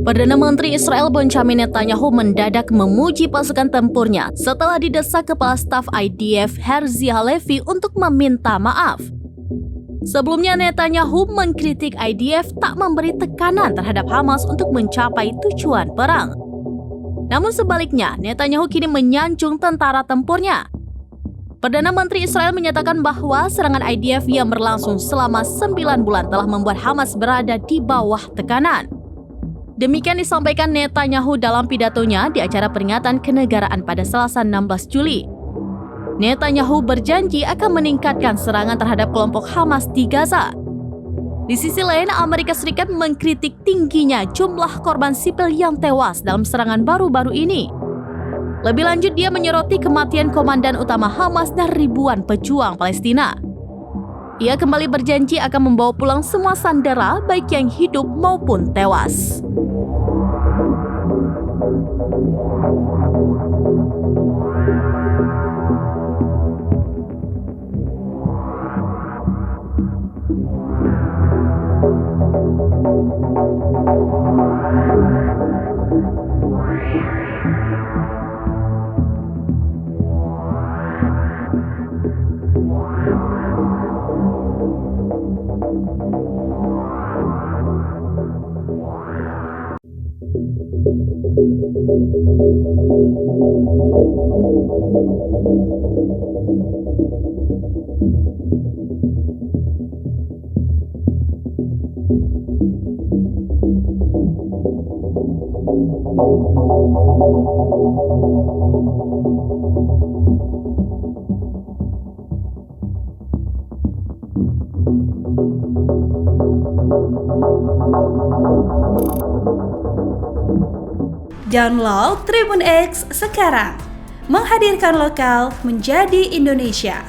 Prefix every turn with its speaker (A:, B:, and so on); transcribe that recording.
A: Perdana Menteri Israel Benjamin Netanyahu mendadak memuji pasukan tempurnya setelah didesak Kepala Staf IDF Herzi Halevi untuk meminta maaf. Sebelumnya Netanyahu mengkritik IDF tak memberi tekanan terhadap Hamas untuk mencapai tujuan perang. Namun sebaliknya, Netanyahu kini menyanjung tentara tempurnya. Perdana Menteri Israel menyatakan bahwa serangan IDF yang berlangsung selama 9 bulan telah membuat Hamas berada di bawah tekanan. Demikian disampaikan Netanyahu dalam pidatonya di acara peringatan kenegaraan pada Selasa 16 Juli. Netanyahu berjanji akan meningkatkan serangan terhadap kelompok Hamas di Gaza. Di sisi lain, Amerika Serikat mengkritik tingginya jumlah korban sipil yang tewas dalam serangan baru-baru ini. Lebih lanjut, dia menyoroti kematian komandan utama Hamas dan ribuan pejuang Palestina. Ia kembali berjanji akan membawa pulang semua sandera, baik yang hidup maupun tewas.
B: Download Tribun X sekarang, menghadirkan lokal menjadi Indonesia.